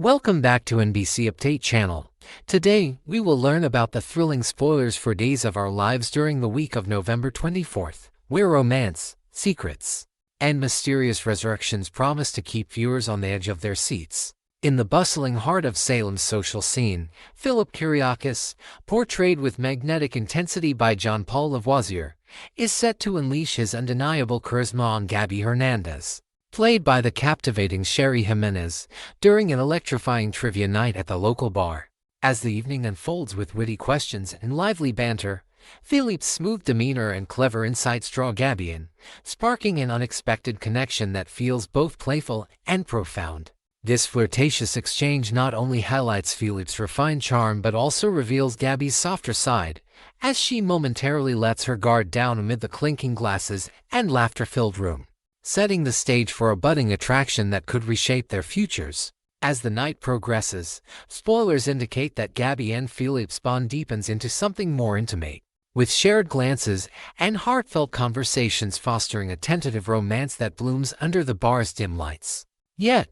Welcome back to NBC Update channel. Today, we will learn about the thrilling spoilers for Days of Our Lives during the week of November 24th, where romance, secrets, and mysterious resurrections promise to keep viewers on the edge of their seats. In the bustling heart of Salem's social scene, Philip Kyriakis, portrayed with magnetic intensity by Jean-Paul Lavoisier, is set to unleash his undeniable charisma on Gabby Hernandez, played by the captivating Sherry Jimenez, during an electrifying trivia night at the local bar. As the evening unfolds with witty questions and lively banter, Philippe's smooth demeanor and clever insights draw Gabby in, sparking an unexpected connection that feels both playful and profound. This flirtatious exchange not only highlights Philippe's refined charm but also reveals Gabby's softer side, as she momentarily lets her guard down amid the clinking glasses and laughter-filled room, setting the stage for a budding attraction that could reshape their futures. As the night progresses, spoilers indicate that Gabby and Philippe's bond deepens into something more intimate, with shared glances and heartfelt conversations fostering a tentative romance that blooms under the bar's dim lights. Yet,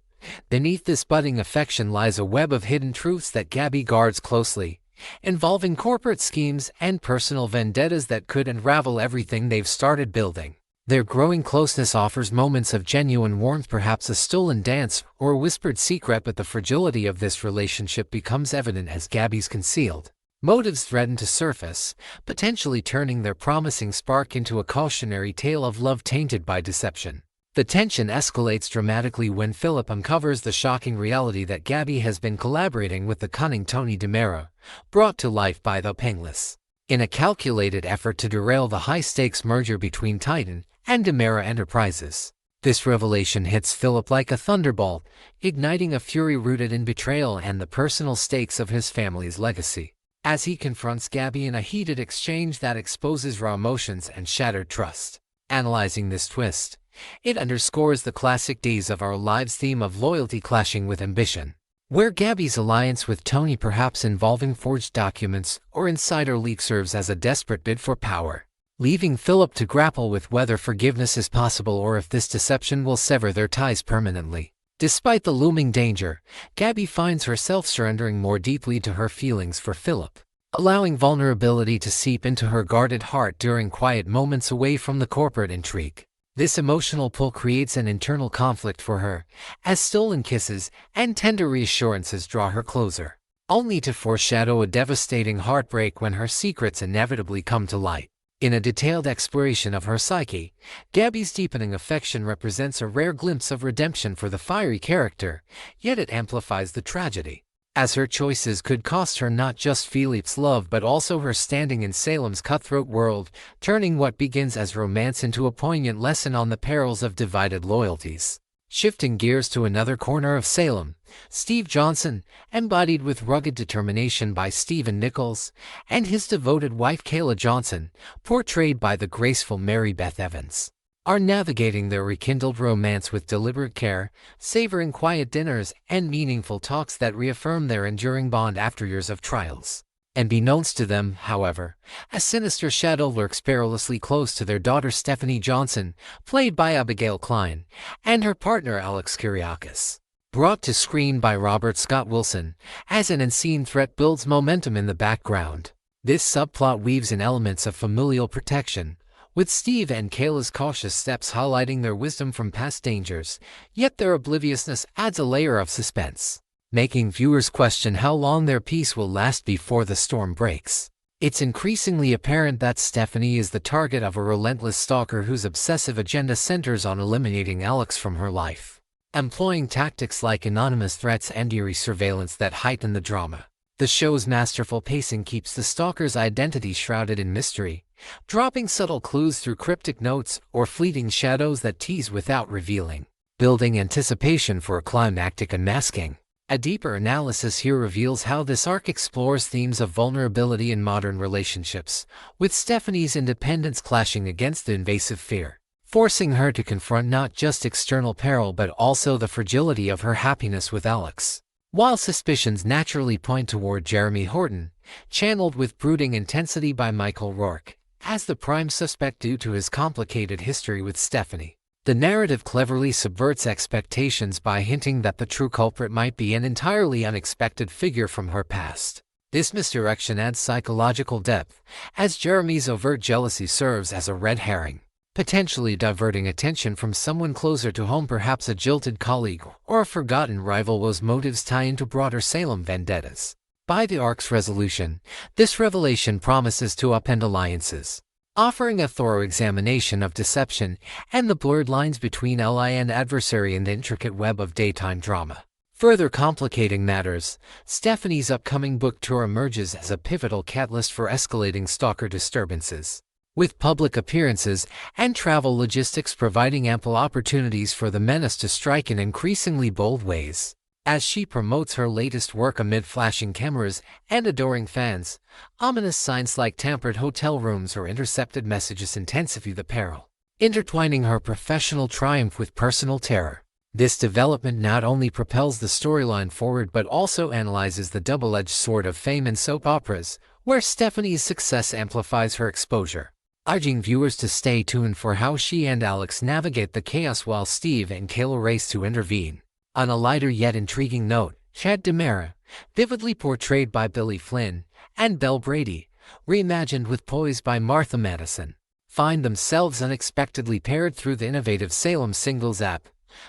beneath this budding affection lies a web of hidden truths that Gabby guards closely, involving corporate schemes and personal vendettas that could unravel everything they've started building. Their growing closeness offers moments of genuine warmth, perhaps a stolen dance or a whispered secret, but the fragility of this relationship becomes evident as Gabby's concealed motives threaten to surface, potentially turning their promising spark into a cautionary tale of love tainted by deception. The tension escalates dramatically when Philip uncovers the shocking reality that Gabby has been collaborating with the cunning Tony DiMera, brought to life by the Painless, in a calculated effort to derail the high-stakes merger between Titan and DiMera Enterprises. This revelation hits Philip like a thunderbolt, igniting a fury rooted in betrayal and the personal stakes of his family's legacy. As he confronts Gabby in a heated exchange that exposes raw emotions and shattered trust. Analyzing this twist, it underscores the classic Days of Our Lives theme of loyalty clashing with ambition, where Gabby's alliance with Tony, perhaps involving forged documents or insider leaks, serves as a desperate bid for power, leaving Philip to grapple with whether forgiveness is possible or if this deception will sever their ties permanently. Despite the looming danger, Gabby finds herself surrendering more deeply to her feelings for Philip, allowing vulnerability to seep into her guarded heart during quiet moments away from the corporate intrigue. This emotional pull creates an internal conflict for her, as stolen kisses and tender reassurances draw her closer, only to foreshadow a devastating heartbreak when her secrets inevitably come to light. In a detailed exploration of her psyche, Gabby's deepening affection represents a rare glimpse of redemption for the fiery character, yet it amplifies the tragedy, as her choices could cost her not just Philippe's love but also her standing in Salem's cutthroat world, turning what begins as romance into a poignant lesson on the perils of divided loyalties. Shifting gears to another corner of Salem, Steve Johnson, embodied with rugged determination by Stephen Nichols, and his devoted wife Kayla Johnson, portrayed by the graceful Mary Beth Evans, are navigating their rekindled romance with deliberate care, savoring quiet dinners and meaningful talks that reaffirm their enduring bond after years of trials. Unbeknownst to them, however, a sinister shadow lurks perilously close to their daughter Stephanie Johnson, played by Abigail Klein, and her partner Alex Kyriakis, brought to screen by Robert Scott Wilson, as an unseen threat builds momentum in the background. This subplot weaves in elements of familial protection, with Steve and Kayla's cautious steps highlighting their wisdom from past dangers, yet their obliviousness adds a layer of suspense, making viewers question how long their peace will last before the storm breaks. It's increasingly apparent that Stephanie is the target of a relentless stalker whose obsessive agenda centers on eliminating Alex from her life, employing tactics like anonymous threats and eerie surveillance that heighten the drama. The show's masterful pacing keeps the stalker's identity shrouded in mystery, dropping subtle clues through cryptic notes or fleeting shadows that tease without revealing, building anticipation for a climactic unmasking. A deeper analysis here reveals how this arc explores themes of vulnerability in modern relationships, with Stephanie's independence clashing against the invasive fear, forcing her to confront not just external peril but also the fragility of her happiness with Alex. While suspicions naturally point toward Jeremy Horton, channeled with brooding intensity by Michael Rourke, as the prime suspect due to his complicated history with Stephanie, The narrative cleverly subverts expectations by hinting that the true culprit might be an entirely unexpected figure from her past. This misdirection adds psychological depth, as Jeremy's overt jealousy serves as a red herring, potentially diverting attention from someone closer to home, perhaps a jilted colleague or a forgotten rival, whose motives tie into broader Salem vendettas. By the arc's resolution, this revelation promises to upend alliances, offering a thorough examination of deception and the blurred lines between ally and adversary in the intricate web of daytime drama. Further complicating matters, Stephanie's upcoming book tour emerges as a pivotal catalyst for escalating stalker disturbances, with public appearances and travel logistics providing ample opportunities for the menace to strike in increasingly bold ways. As she promotes her latest work amid flashing cameras and adoring fans, ominous signs like tampered hotel rooms or intercepted messages intensify the peril, intertwining her professional triumph with personal terror. This development not only propels the storyline forward but also analyzes the double-edged sword of fame in soap operas, where Stephanie's success amplifies her exposure, urging viewers to stay tuned for how she and Alex navigate the chaos while Steve and Kayla race to intervene. On a lighter yet intriguing note, Chad DiMera, vividly portrayed by Billy Flynn, and Belle Brady, reimagined with poise by Martha Madison, find themselves unexpectedly paired through the innovative Salem Singles app,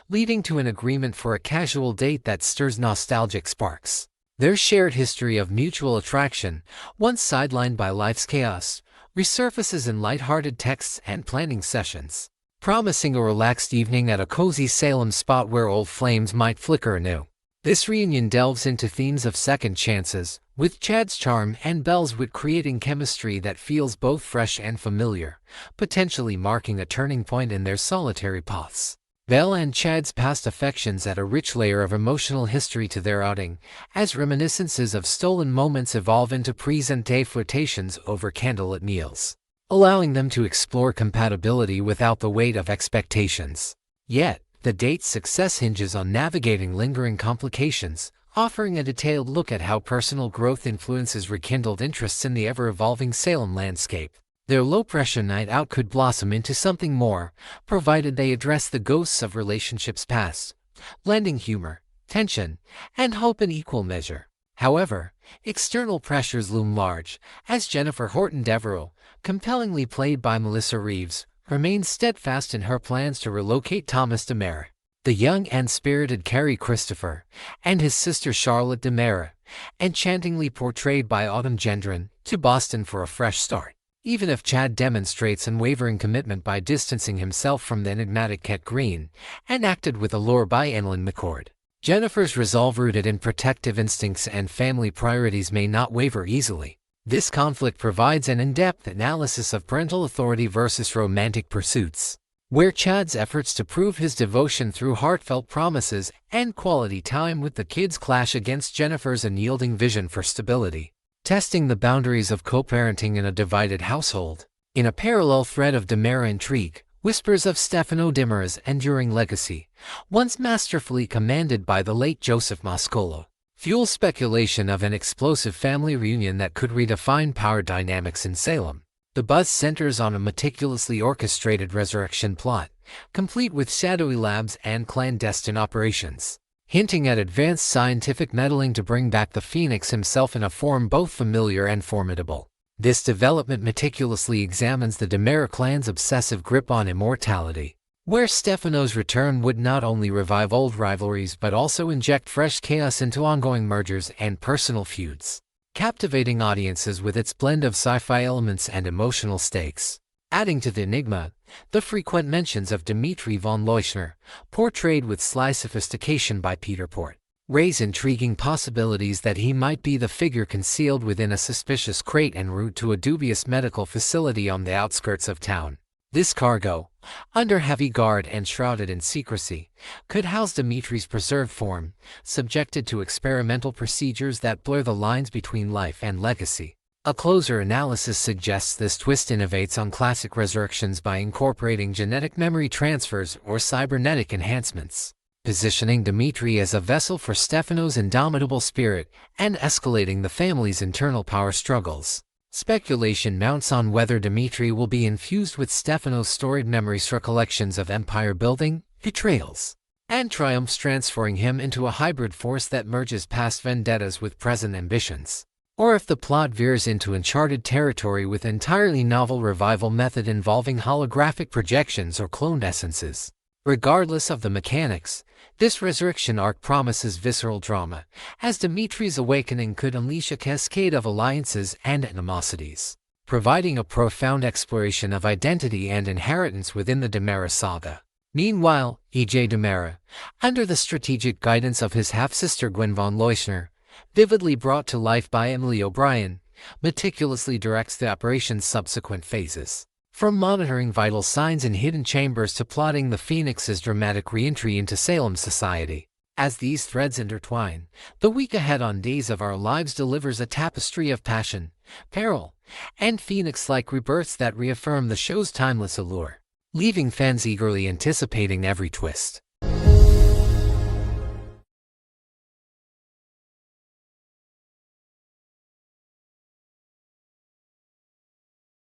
leading to an agreement for a casual date that stirs nostalgic sparks. Their shared history of mutual attraction, once sidelined by life's chaos, resurfaces in lighthearted texts and planning sessions, promising a relaxed evening at a cozy Salem spot where old flames might flicker anew. This reunion delves into themes of second chances, with Chad's charm and Belle's wit creating chemistry that feels both fresh and familiar, potentially marking a turning point in their solitary paths. Belle and Chad's past affections add a rich layer of emotional history to their outing, as reminiscences of stolen moments evolve into present-day flirtations over candlelit meals, allowing them to explore compatibility without the weight of expectations. Yet, the date's success hinges on navigating lingering complications, offering a detailed look at how personal growth influences rekindled interests in the ever-evolving Salem landscape. Their low-pressure night out could blossom into something more, provided they address the ghosts of relationships past, blending humor, tension, and hope in equal measure. However, external pressures loom large, as Jennifer Horton Devereux, compellingly played by Melissa Reeves, remains steadfast in her plans to relocate Thomas DiMera, the young and spirited Carrie Christopher, and his sister Charlotte DiMera, enchantingly portrayed by Autumn Gendron, to Boston for a fresh start. Even if Chad demonstrates unwavering commitment by distancing himself from the enigmatic Ket Green, and acted with allure by Annalyn McCord, Jennifer's resolve, rooted in protective instincts and family priorities, may not waver easily. This conflict provides an in-depth analysis of parental authority versus romantic pursuits, where Chad's efforts to prove his devotion through heartfelt promises and quality time with the kids clash against Jennifer's unyielding vision for stability, testing the boundaries of co-parenting in a divided household. In a parallel thread of DiMera intrigue, whispers of Stefano DiMera's enduring legacy, once masterfully commanded by the late Joseph Mascolo, fuel speculation of an explosive family reunion that could redefine power dynamics in Salem. The buzz centers on a meticulously orchestrated resurrection plot, complete with shadowy labs and clandestine operations, hinting at advanced scientific meddling to bring back the Phoenix himself in a form both familiar and formidable. This development meticulously examines the DiMera clan's obsessive grip on immortality, where Stefano's return would not only revive old rivalries but also inject fresh chaos into ongoing mergers and personal feuds, captivating audiences with its blend of sci-fi elements and emotional stakes. Adding to the enigma, the frequent mentions of Dmitri von Leuschner, portrayed with sly sophistication by Peter Port, raise intriguing possibilities that he might be the figure concealed within a suspicious crate en route to a dubious medical facility on the outskirts of town. This cargo, under heavy guard and shrouded in secrecy, could house Dimitri's preserved form, subjected to experimental procedures that blur the lines between life and legacy. A closer analysis suggests this twist innovates on classic resurrections by incorporating genetic memory transfers or cybernetic enhancements, positioning Dmitri as a vessel for Stefano's indomitable spirit and escalating the family's internal power struggles. Speculation mounts on whether Dimitri will be infused with Stefano's storied memories, recollections of empire building, betrayals, and triumphs, transforming him into a hybrid force that merges past vendettas with present ambitions. Or if the plot veers into uncharted territory with entirely novel revival method involving holographic projections or cloned essences. Regardless of the mechanics, this resurrection arc promises visceral drama, as Dimitri's awakening could unleash a cascade of alliances and animosities, providing a profound exploration of identity and inheritance within the Demera saga. Meanwhile, E.J. Demera, under the strategic guidance of his half-sister Gwen von Leusner, vividly brought to life by Emily O'Brien, meticulously directs the operation's subsequent phases. From monitoring vital signs in hidden chambers to plotting the Phoenix's dramatic re-entry into Salem society. As these threads intertwine, the week ahead on Days of Our Lives delivers a tapestry of passion, peril, and Phoenix-like rebirths that reaffirm the show's timeless allure, leaving fans eagerly anticipating every twist.